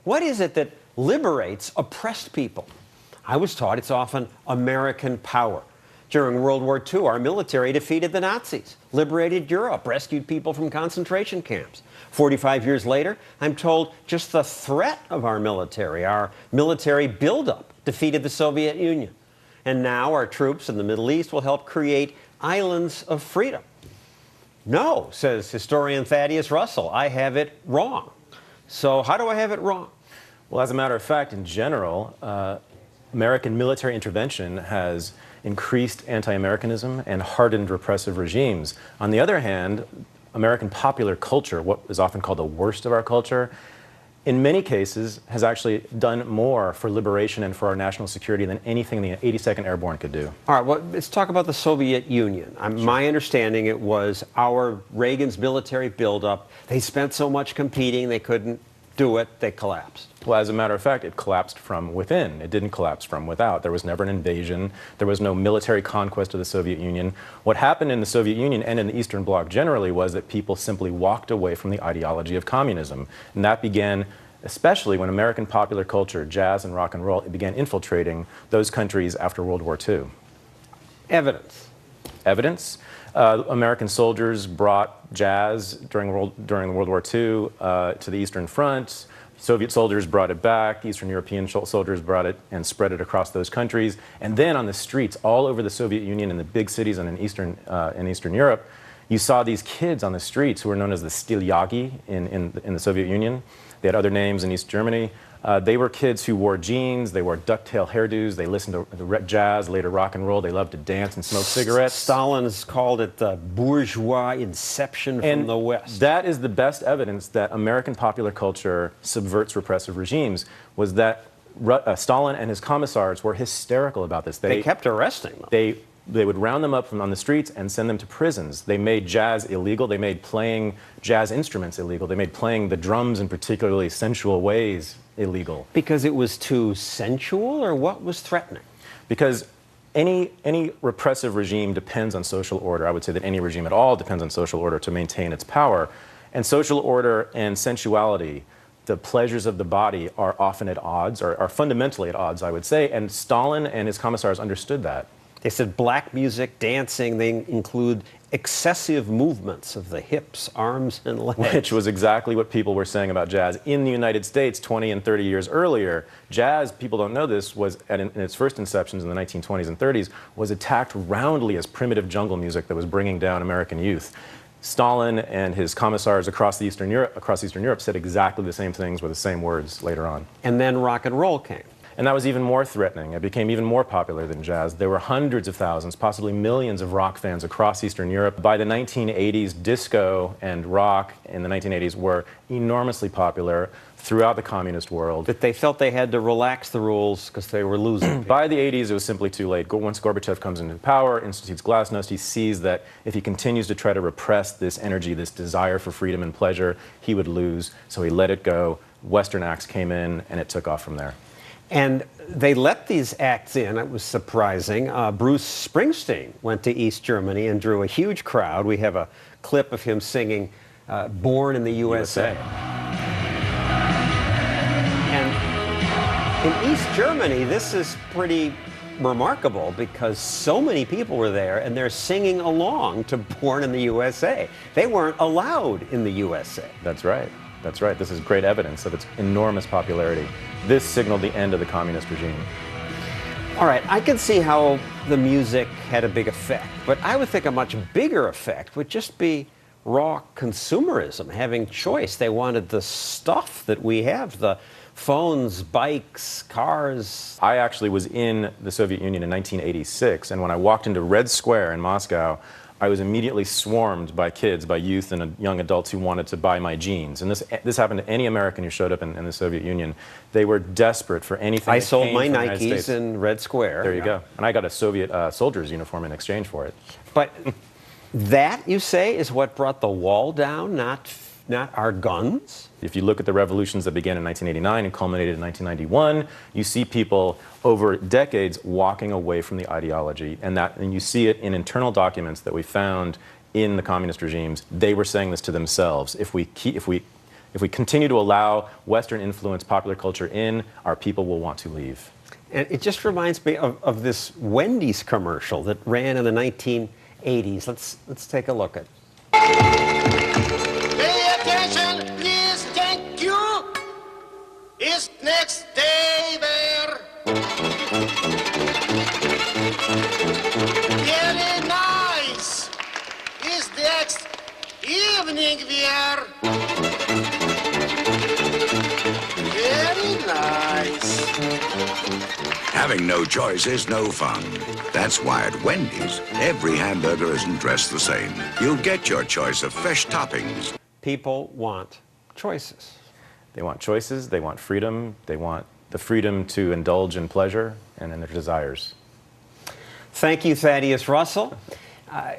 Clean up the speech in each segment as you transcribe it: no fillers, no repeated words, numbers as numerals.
What is it that liberates oppressed people? I was taught it's often American power. During World War II, our military defeated the Nazis, liberated Europe, rescued people from concentration camps. 45 years later, I'm told just the threat of our military buildup, defeated the Soviet Union. And now our troops in the Middle East will help create islands of freedom. No, says historian Thaddeus Russell, I have it wrong. So how do I have it wrong? Well, as a matter of fact, in general, American military intervention has increased anti-Americanism and hardened repressive regimes. On the other hand, American popular culture, what is often called the worst of our culture, in many cases has actually done more for liberation and for our national security than anything the 82nd Airborne could do. All right, well, let's talk about the Soviet Union. Sure. My understanding, it was Reagan's military buildup. They spent so much competing, they couldn't do it, they collapsed. Well, as a matter of fact, it collapsed from within. It didn't collapse from without. There was never an invasion. There was no military conquest of the Soviet Union. What happened in the Soviet Union and in the Eastern Bloc generally was that people simply walked away from the ideology of communism. And that began especially when American popular culture, jazz and rock and roll, it began infiltrating those countries after World War II. Evidence. Evidence? American soldiers brought jazz during World War II to the Eastern Front. Soviet soldiers brought it back. Eastern European soldiers brought it and spread it across those countries. And then on the streets all over the Soviet Union, in the big cities and in Eastern Europe, you saw these kids on the streets who were known as the Stilyagi in the Soviet Union. They had other names in East Germany. They were kids who wore jeans, they wore ducktail hairdos, they listened to jazz, later rock and roll, they loved to dance and smoke cigarettes. Stalin has called it the bourgeois inception from the West. That is the best evidence that American popular culture subverts repressive regimes, was that Stalin and his commissars were hysterical about this. They kept arresting them. They would round them up on the streets and send them to prisons. They made jazz illegal. They made playing jazz instruments illegal. They made playing the drums in particularly sensual ways illegal. Because it was too sensual, or what was threatening? Because any repressive regime depends on social order. I would say that any regime at all depends on social order to maintain its power. And social order and sensuality, the pleasures of the body, are often at odds, or are fundamentally at odds, I would say. And Stalin and his commissars understood that. They said black music, dancing, they include excessive movements of the hips, arms, and legs. Which was exactly what people were saying about jazz. In the United States, 20 and 30 years earlier, jazz, people don't know this, was in its first inceptions in the 1920s and 30s, was attacked roundly as primitive jungle music that was bringing down American youth. Stalin and his commissars across Eastern Europe said exactly the same things with the same words later on. And then rock and roll came. And that was even more threatening. It became even more popular than jazz. There were hundreds of thousands, possibly millions of rock fans across Eastern Europe. By the 1980s, disco and rock in the 1980s were enormously popular throughout the communist world. That they felt they had to relax the rules because they were losing. By the 80s, it was simply too late. Once Gorbachev comes into power, institutes glasnost, he sees that if he continues to try to repress this energy, this desire for freedom and pleasure, he would lose. So he let it go. Western acts came in, and it took off from there. And they let these acts in. It was surprising. Bruce Springsteen went to East Germany and drew a huge crowd. We have a clip of him singing Born in the USA. And in East Germany, this is pretty remarkable because so many people were there and they're singing along to Born in the USA. They weren't allowed in the USA. That's right. That's right. This is great evidence of its enormous popularity. This signaled the end of the communist regime. All right, I can see how the music had a big effect, but I would think a much bigger effect would just be raw consumerism, having choice. They wanted the stuff that we have, the phones, bikes, cars. I actually was in the Soviet Union in 1986, and when I walked into Red Square in Moscow, I was immediately swarmed by kids, by youth and young adults who wanted to buy my jeans. And this happened to any American who showed up in the Soviet Union. They were desperate for anything. I sold my Nikes in Red Square. There you go. And I got a Soviet soldier's uniform in exchange for it. But that, you say, is what brought the wall down, not our guns? If you look at the revolutions that began in 1989 and culminated in 1991, you see people over decades walking away from the ideology, and you see it in internal documents that we found in the communist regimes. They were saying this to themselves. If we If we continue to allow Western influenced popular culture in, our people will want to leave. And it just reminds me of this Wendy's commercial that ran in the 1980s. Let's take a look at. Pay attention, please, thank you. It's next day there. Very nice. It's next evening there. Very nice. Having no choice is no fun. That's why at Wendy's, every hamburger isn't dressed the same. You'll get your choice of fresh toppings. People want choices. They want choices, they want freedom, they want the freedom to indulge in pleasure and in their desires. Thank you, Thaddeus Russell.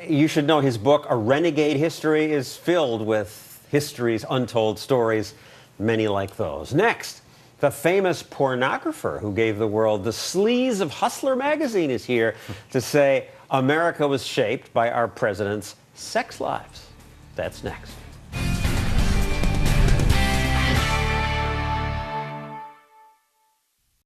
You should know his book, A Renegade History, is filled with history's untold stories, many like those. Next, the famous pornographer who gave the world the sleaze of Hustler magazine is here to say America was shaped by our president's sex lives. That's next.